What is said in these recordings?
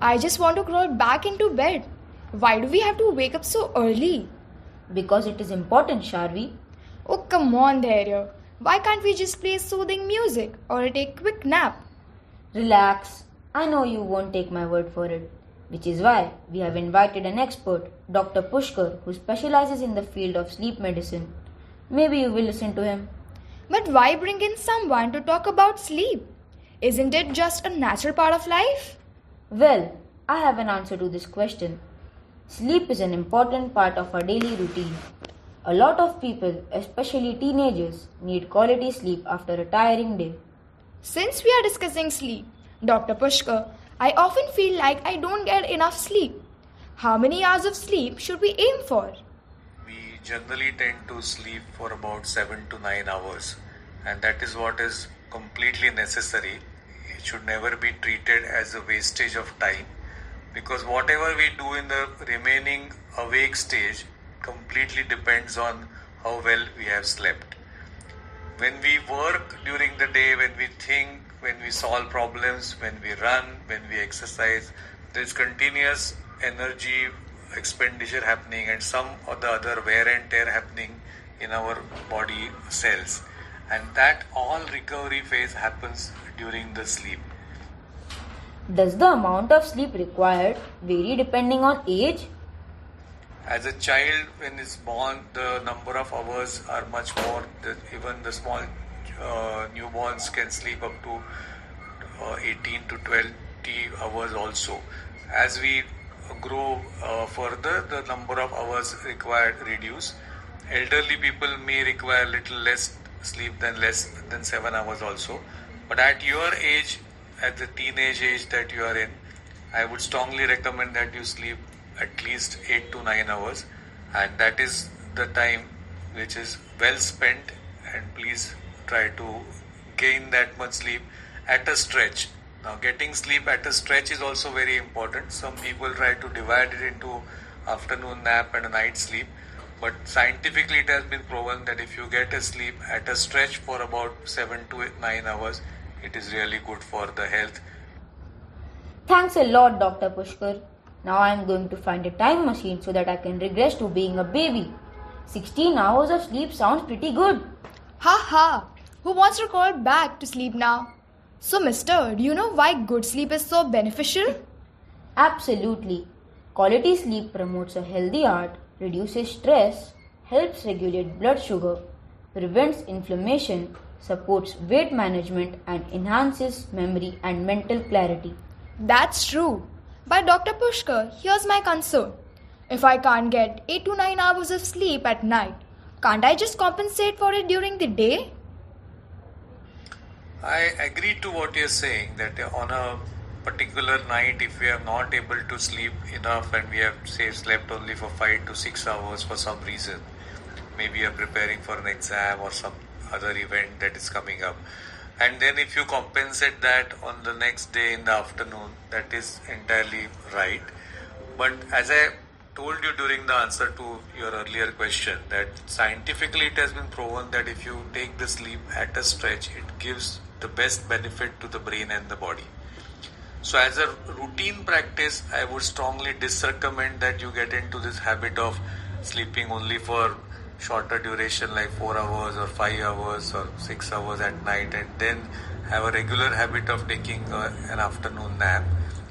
I just want to crawl back into bed. Why do we have to wake up so early? Because it is important, Sharvi. Oh, come on, Dharya. Why can't we just play soothing music or take a quick nap? Relax. I know you won't take my word for it. Which is why we have invited an expert, Dr. Pushkar, who specializes in the field of sleep medicine. Maybe you will listen to him. But why bring in someone to talk about sleep? Isn't it just a natural part of life? Well, I have an answer to this question. Sleep is an important part of our daily routine. A lot of people, especially teenagers, need quality sleep after a tiring day. Since we are discussing sleep, Dr. Pushkar, I often feel like I don't get enough sleep. How many hours of sleep should we aim for? We generally tend to sleep for about 7 to 9 hours, and that is what is completely necessary. It should never be treated as a wastage of time, because whatever we do in the remaining awake stage completely depends on how well we have slept. When we work during the day, when we think, when we solve problems, when we run, when we exercise, there is continuous energy expenditure happening and some or the other wear and tear happening in our body cells. And that all recovery phase happens during the sleep. Does the amount of sleep required vary depending on age? As a child, when it's born, the number of hours are much more. Even the small newborns can sleep up to 18 to 20 hours also. As we grow further, the number of hours required reduce. Elderly people may require little less sleep than 7 hours also. But at your age, at the teenage age that you are in, I would strongly recommend that you sleep at least 8 to 9 hours, and that is the time which is well spent, and please try to gain that much sleep at a stretch. Now, getting sleep at a stretch is also very important. Some people try to divide it into afternoon nap and a night sleep, but scientifically it has been proven that if you get a sleep at a stretch for about 7 to 9 hours, it is really good for the health. Thanks a lot, Dr. Pushkar. Now I am going to find a time machine so that I can regress to being a baby. 16 hours of sleep sounds pretty good. Ha ha! Who wants to crawl back to sleep now? So, mister, do you know why good sleep is so beneficial? Absolutely. Quality sleep promotes a healthy heart, reduces stress, helps regulate blood sugar, prevents inflammation, supports weight management, and enhances memory and mental clarity. That's true. But Dr. Pushkar, here's my concern. If I can't get 8 to 9 hours of sleep at night, can't I just compensate for it during the day? I agree to what you're saying, that on a particular night, if we are not able to sleep enough and we have slept only for 5 to 6 hours for some reason, maybe you're preparing for an exam or some other event that is coming up, and then if you compensate that on the next day in the afternoon, that is entirely right. But as I told you during the answer to your earlier question, that scientifically it has been proven that if you take the sleep at a stretch, it gives the best benefit to the brain and the body. So as a routine practice, I would strongly disrecommend that you get into this habit of sleeping only for shorter duration like 4 hours or 5 hours or 6 hours at night, and then have a regular habit of taking an afternoon nap.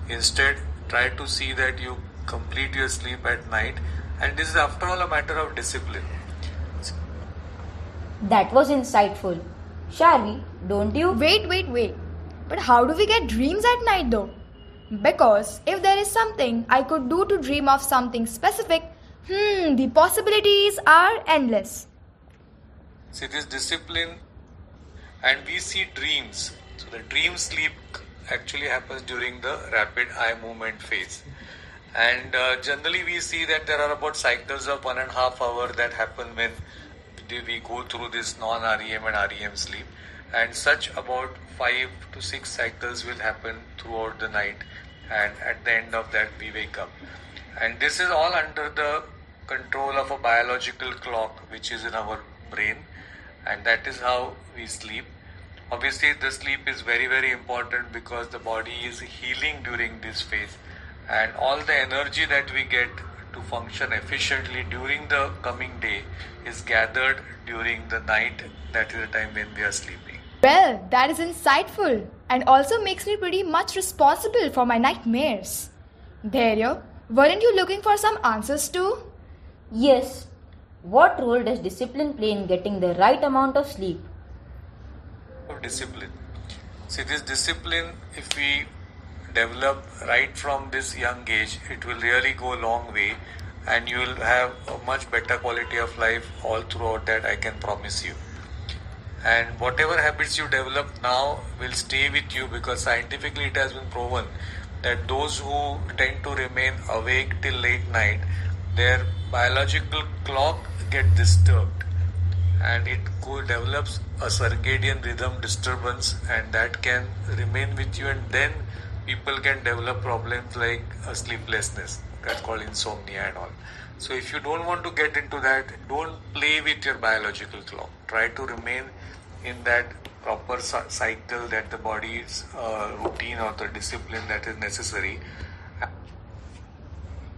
Instead, try to see that you complete your sleep at night, and this is after all a matter of discipline. That was insightful. Sharvi, don't you? Wait. But how do we get dreams at night though? Because if there is something I could do to dream of something specific, the possibilities are endless. See, this discipline, and we see dreams. So the dream sleep actually happens during the rapid eye movement phase. And generally we see that there are about cycles of 1.5 hours that happen when we go through this non-REM and REM sleep. And such about 5 to 6 cycles will happen throughout the night. And at the end of that we wake up. And this is all under the control of a biological clock which is in our brain, and that is how we sleep. Obviously the sleep is very, very important because the body is healing during this phase, and all the energy that we get to function efficiently during the coming day is gathered during the night. That is the time when we are sleeping. Well, that is insightful and also makes me pretty much responsible for my nightmares. Dharya, weren't you looking for some answers too? Yes. What role does discipline play in getting the right amount of sleep? Of discipline. See, this discipline, if we develop right from this young age, it will really go a long way, and you will have a much better quality of life all throughout that, I can promise you. And whatever habits you develop now will stay with you, because scientifically it has been proven that those who tend to remain awake till late night, their biological clock get disturbed, and it develops a circadian rhythm disturbance, and that can remain with you, and then people can develop problems like sleeplessness, that's called insomnia and all. So if you don't want to get into that, don't play with your biological clock. Try to remain in that proper cycle, that the body's routine or the discipline that is necessary.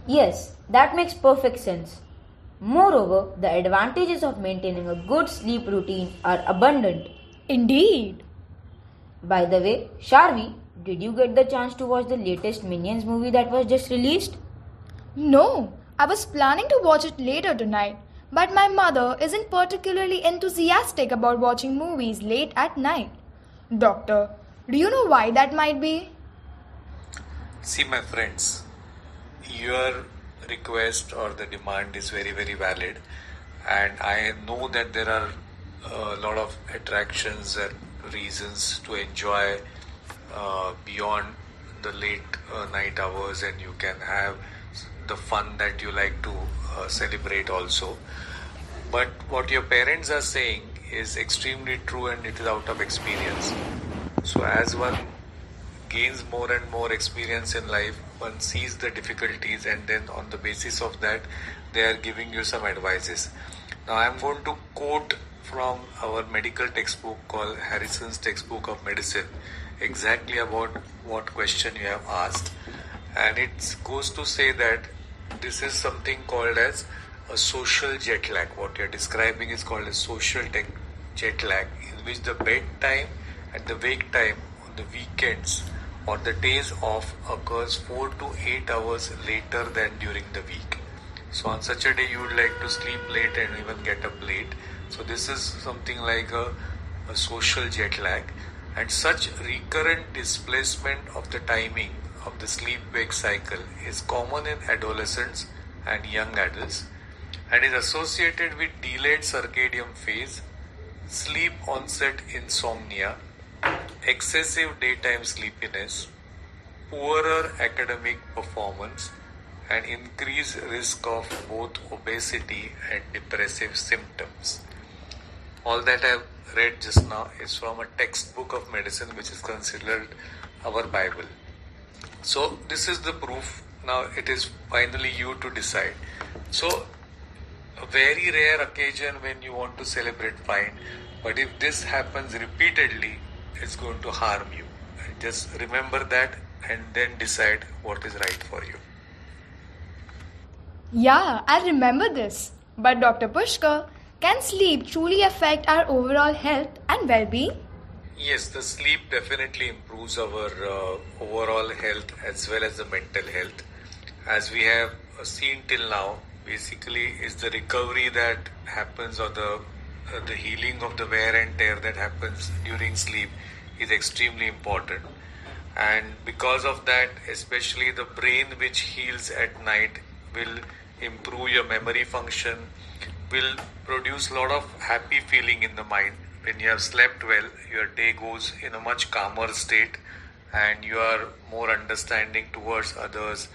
Yes, that makes perfect sense. Moreover, the advantages of maintaining a good sleep routine are abundant. Indeed. By the way, Sharvi, did you get the chance to watch the latest Minions movie that was just released? No, I was planning to watch it later tonight, but my mother isn't particularly enthusiastic about watching movies late at night. Doctor, do you know why that might be? See, my friends, your request or the demand is very, very valid, and I know that there are a lot of attractions and reasons to enjoy beyond the late night hours, and you can have the fun that you like to celebrate also. But what your parents are saying is extremely true, and it is out of experience. So as one gains more and more experience in life, one sees the difficulties, and then on the basis of that they are giving you some advices. Now I am going to quote from our medical textbook called Harrison's Textbook of Medicine exactly about what question you have asked, and it goes to say that this is something called as a social jet lag. What you are describing is called a social jet lag, in which the bedtime and the wake time on the weekends or the days off occurs 4 to 8 hours later than during the week. So on such a day you would like to sleep late and even get up late. So this is something like a social jet lag, and such recurrent displacement of the timing of the sleep-wake cycle is common in adolescents and young adults, and is associated with delayed circadian phase, sleep onset insomnia, excessive daytime sleepiness, poorer academic performance, and increased risk of both obesity and depressive symptoms. All that I have read just now is from a textbook of medicine, which is considered our Bible. So this is the proof. Now it is finally you to decide. So a very rare occasion when you want to celebrate, fine, but if this happens repeatedly, it's going to harm you. And just remember that, and then decide what is right for you. Yeah, I remember this. But Dr. Pushkar, can sleep truly affect our overall health and well-being? Yes, the sleep definitely improves our overall health as well as the mental health. As we have seen till now, basically is the recovery that happens, or the healing of the wear and tear that happens during sleep is extremely important. And because of that, especially the brain which heals at night will improve your memory function, will produce a lot of happy feeling in the mind. When you have slept well, your day goes in a much calmer state, and you are more understanding towards others.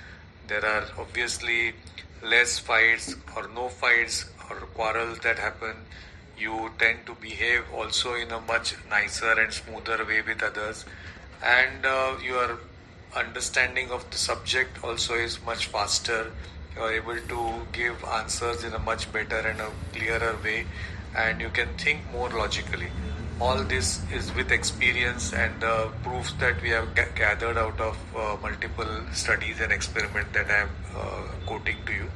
There are obviously less fights or no fights or quarrels that happen. You tend to behave also in a much nicer and smoother way with others, and your understanding of the subject also is much faster. You are able to give answers in a much better and a clearer way, and you can think more logically. all this is with experience and proofs that we have gathered out of multiple studies and experiments that I am quoting to you.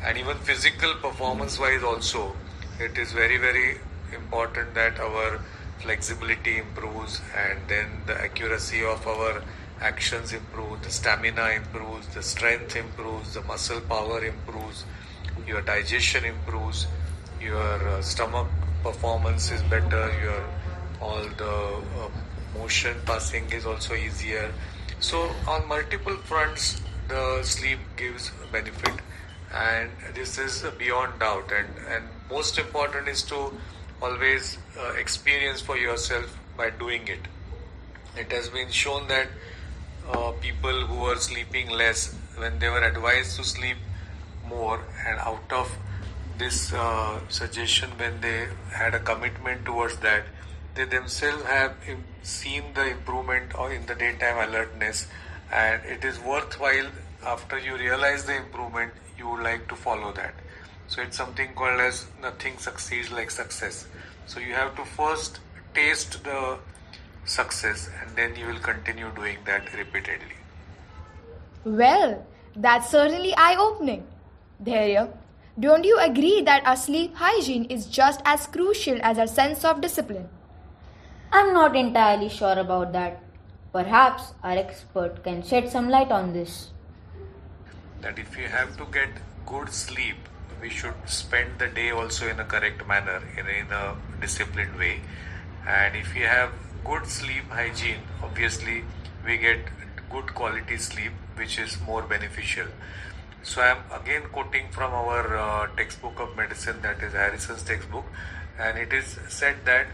And even physical performance wise also, it is very, very important that our flexibility improves, and then the accuracy of our actions improve, the stamina improves, the strength improves, the muscle power improves, your digestion improves, your stomach performance is better, your all the motion passing is also easier. So on multiple fronts the sleep gives benefit, and this is beyond doubt, and most important is to always experience for yourself by doing it. It has been shown that people who were sleeping less, when they were advised to sleep more, and out of this suggestion, when they had a commitment towards that, they themselves have seen the improvement in the daytime alertness, and it is worthwhile. After you realize the improvement, you would like to follow that. So it's something called as nothing succeeds like success. So you have to first taste the success, and then you will continue doing that repeatedly. Well, that's certainly eye-opening. Dharya, don't you agree that our sleep hygiene is just as crucial as our sense of discipline? I'm not entirely sure about that. Perhaps our expert can shed some light on this. That if you have to get good sleep, we should spend the day also in a correct manner, in a disciplined way. And if you have good sleep hygiene, obviously we get good quality sleep, which is more beneficial. So I am again quoting from our textbook of medicine, that is Harrison's textbook, and it is said that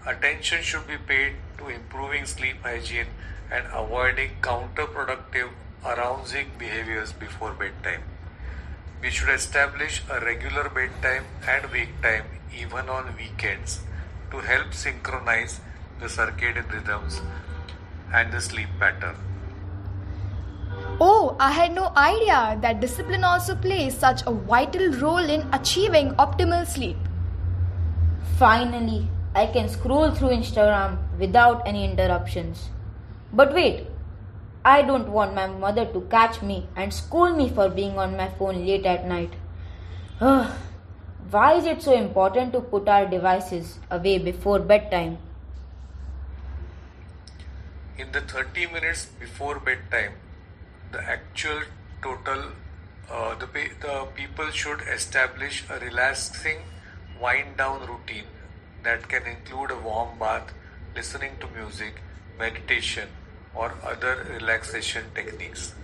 attention should be paid to improving sleep hygiene and avoiding counterproductive arousing behaviors before bedtime. We should establish a regular bedtime and wake time even on weekends to help synchronize the circadian rhythms and the sleep pattern. Oh, I had no idea that discipline also plays such a vital role in achieving optimal sleep. Finally, I can scroll through Instagram without any interruptions. But wait, I don't want my mother to catch me and scold me for being on my phone late at night. Why is it so important to put our devices away before bedtime? In the 30 minutes before bedtime, the actual total, the people should establish a relaxing wind down routine that can include a warm bath, listening to music, meditation, or other relaxation techniques.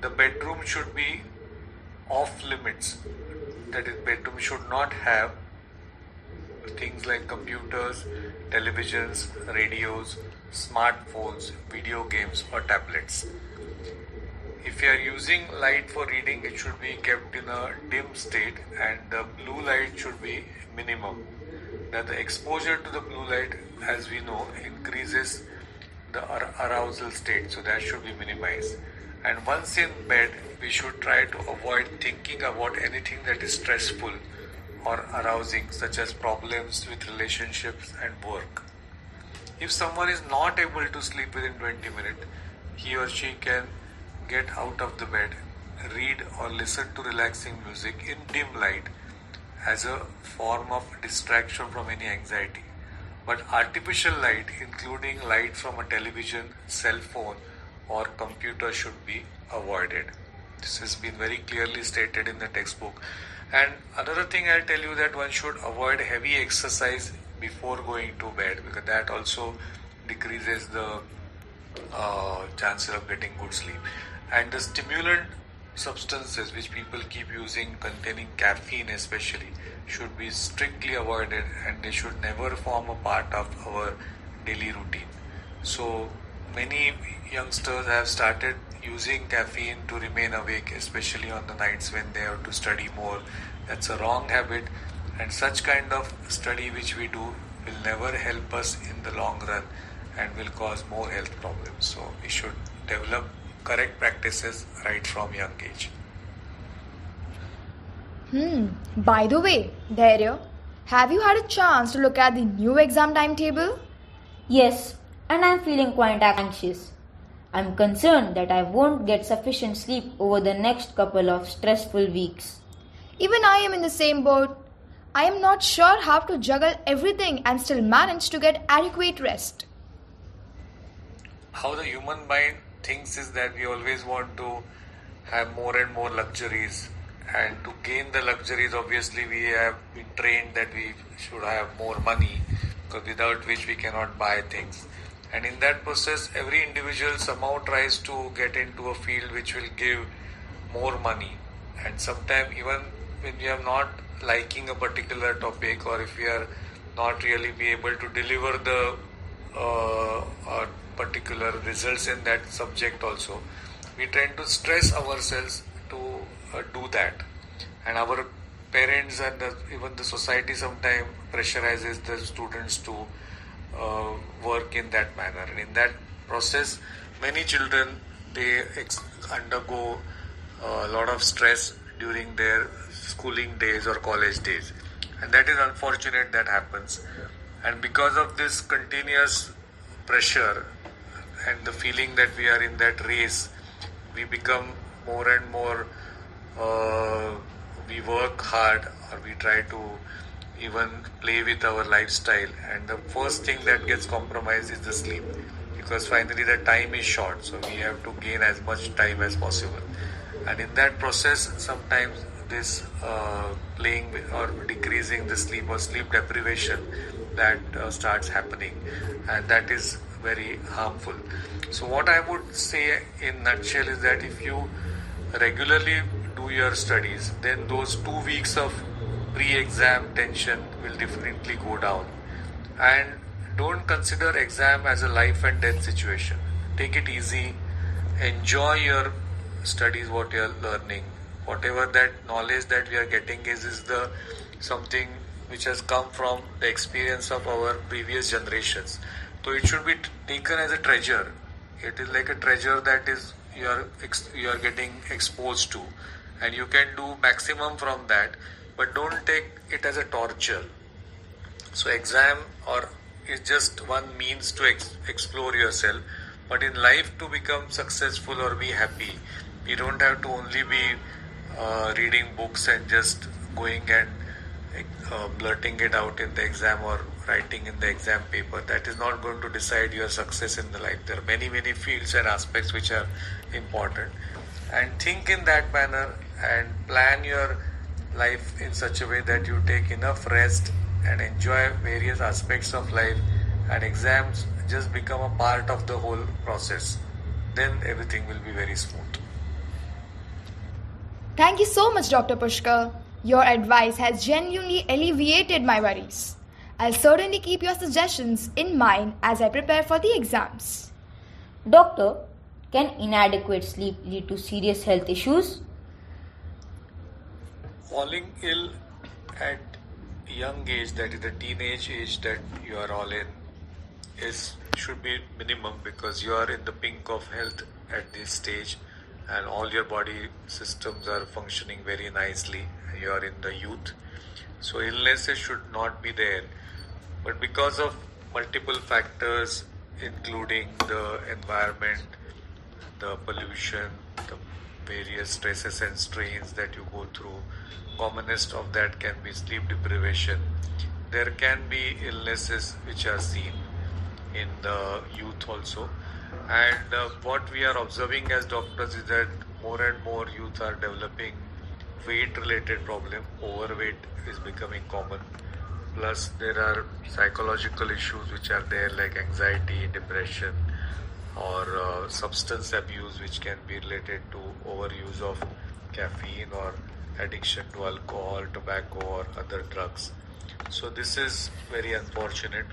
The bedroom should be off limits. That is, bedroom should not have things like computers, televisions, radios, smartphones, video games, or tablets. If you are using light for reading, it should be kept in a dim state, and the blue light should be minimum. Now, the exposure to the blue light, as we know, increases the arousal state, so that should be minimized. And once in bed, we should try to avoid thinking about anything that is stressful or arousing, such as problems with relationships and work. If someone is not able to sleep within 20 minutes, he or she can get out of the bed, read or listen to relaxing music in dim light as a form of distraction from any anxiety. But artificial light, including light from a television, cell phone, or computer, should be avoided. This has been very clearly stated in the textbook. And another thing I'll tell you, that one should avoid heavy exercise before going to bed, because that also decreases the chances of getting good sleep. And the stimulant substances which people keep using, containing caffeine especially, should be strictly avoided, and they should never form a part of our daily routine. So many youngsters have started using caffeine to remain awake, especially on the nights when they have to study more. That's a wrong habit, and such kind of study which we do will never help us in the long run and will cause more health problems. So we should develop correct practices right from young age. By the way, Dharya, Have you had a chance to look at the new exam timetable? Yes, and I'm feeling quite anxious. I'm concerned that I won't get sufficient sleep over the next couple of stressful weeks. Even I am in the same boat. I am not sure how to juggle everything and still manage to get adequate rest. How the human mind thinks is that we always want to have more and more luxuries, and to gain the luxuries obviously we have been trained that we should have more money, because without which we cannot buy things. And in that process every individual somehow tries to get into a field which will give more money, and sometimes even when we are not liking a particular topic, or if we are not really be able to deliver the particular results in that subject also, we tend to stress ourselves to do that. And our parents and even the society sometimes pressurizes the students to work in that manner, and in that process many children they undergo a lot of stress during their schooling days or college days, and that is unfortunate that happens. And because of this continuous pressure and the feeling that we are in that race, we become more and more we work hard, or we try to even play with our lifestyle, and the first thing that gets compromised is the sleep, because finally the time is short, so we have to gain as much time as possible. And in that process sometimes this playing or decreasing the sleep or sleep deprivation that starts happening, and that is very harmful. So what I would say in nutshell is that if you regularly do your studies, then those 2 weeks of pre-exam tension will definitely go down. And don't consider exam as a life and death situation. Take it easy, enjoy your studies, what you are learning, whatever that knowledge that we are getting is the something which has come from the experience of our previous generations. So it should be taken as a treasure. It is like a treasure that is you are getting exposed to, and you can do maximum from that, but don't take it as a torture. So exam or is just one means to explore yourself, but in life to become successful or be happy, you don't have to only be reading books and just going and blurting it out in the exam or writing in the exam paper. That is not going to decide your success in the life. There are many fields and aspects which are important, and think in that manner and plan your life in such a way that you take enough rest and enjoy various aspects of life, and exams just become a part of the whole process. Then everything will be very smooth. Thank you so much, Dr. Pushkar. Your advice has genuinely alleviated my worries. I'll certainly keep your suggestions in mind as I prepare for the exams. Doctor, can inadequate sleep lead to serious health issues? Falling ill at young age, that is the teenage age that you are all in, should be minimum, because you are in the pink of health at this stage and all your body systems are functioning very nicely. You are in the youth, so illnesses should not be there. But because of multiple factors, including the environment, the pollution, the various stresses and strains that you go through, commonest of that can be sleep deprivation. There can be illnesses which are seen in the youth also, and what we are observing as doctors is that more and more youth are developing weight related problem. Overweight is becoming common, plus there are psychological issues which are there, like anxiety, depression, or substance abuse, which can be related to overuse of caffeine or addiction to alcohol, tobacco, or other drugs. So this is very unfortunate.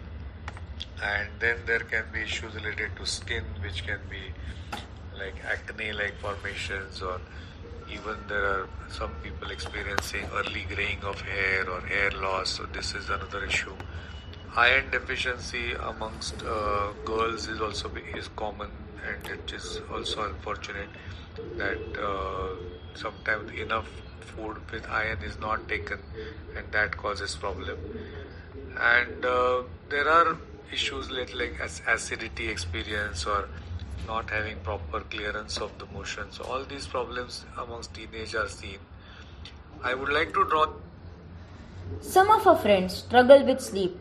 And then there can be issues related to skin, which can be like acne like formations, or even there are some people experiencing early graying of hair or hair loss. So this is another issue. Iron deficiency amongst girls is common, and it is also unfortunate that sometimes enough food with iron is not taken, and that causes problem. And there are issues like acidity experience or not having proper clearance of the motion. So all these problems amongst teenagers are seen. I would like to draw. Some of our friends struggle with sleep.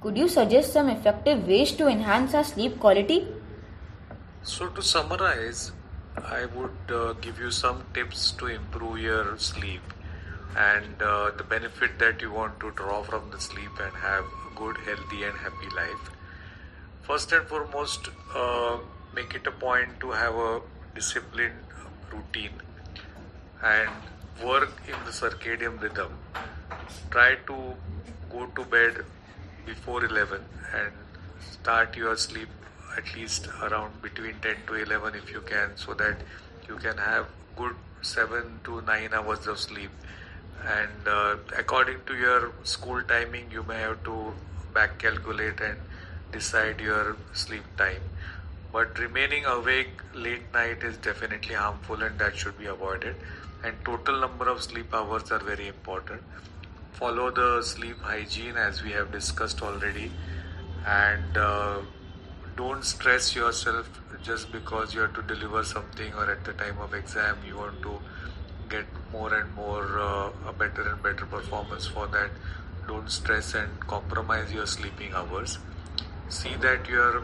Could you suggest some effective ways to enhance our sleep quality? So to summarize, I would give you some tips to improve your sleep and the benefit that you want to draw from the sleep and have a good, healthy and happy life. First and foremost, make it a point to have a disciplined routine and work in the circadian rhythm. Try to go to bed before 11 and start your sleep at least around between 10 to 11 if you can, so that you can have good 7 to 9 hours of sleep. And according to your school timing, you may have to back calculate and decide your sleep time. But remaining awake late night is definitely harmful and that should be avoided. And total number of sleep hours are very important. Follow the sleep hygiene as we have discussed already, and don't stress yourself just because you have to deliver something or at the time of exam you want to get more and more a better and better performance. For that, don't stress and compromise your sleeping hours. See that you are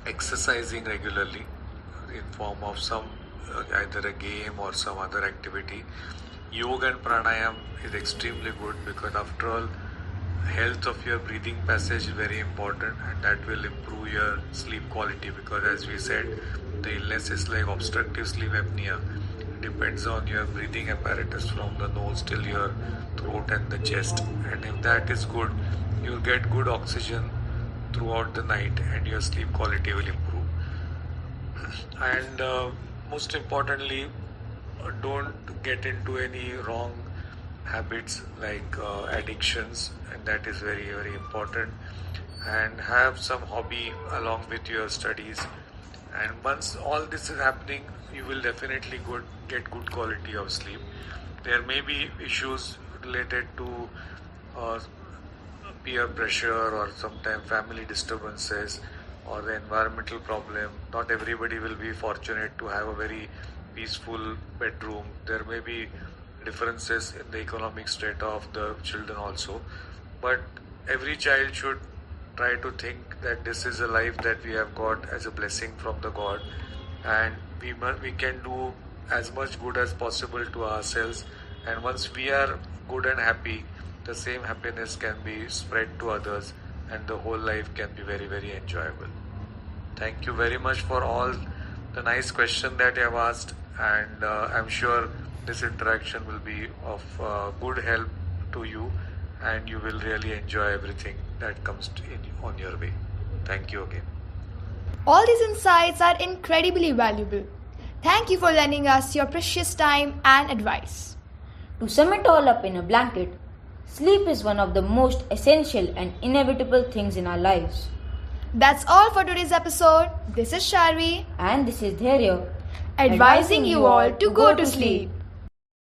exercising regularly in form of some either a game or some other activity. Yoga and pranayam is extremely good because after all, health of your breathing passage is very important and that will improve your sleep quality, because as we said, the illness is like obstructive sleep apnea. It depends on your breathing apparatus from the nose till your throat and the chest, and if that is good, you'll get good oxygen throughout the night and your sleep quality will improve. And most importantly, don't get into any wrong habits like addictions, and that is very very important. And have some hobby along with your studies, and once all this is happening, you will definitely get good quality of sleep. There may be issues related to peer pressure or sometimes family disturbances or the environmental problem. Not everybody will be fortunate to have a very peaceful bedroom. There may be differences in the economic strata of the children also, but every child should try to think that this is a life that we have got as a blessing from the God, and we can do as much good as possible to ourselves, and once we are good and happy, the same happiness can be spread to others and the whole life can be very very enjoyable. Thank you very much for all the nice questions that you have asked, and I'm sure this interaction will be of good help to you and you will really enjoy everything that comes on your way. Thank you again. All these insights are incredibly valuable. Thank you for lending us your precious time and advice. To sum it all up in a blanket, sleep is one of the most essential and inevitable things in our lives. That's all for today's episode. This is Sharvi. And this is Dharya, Advising you all to go to sleep.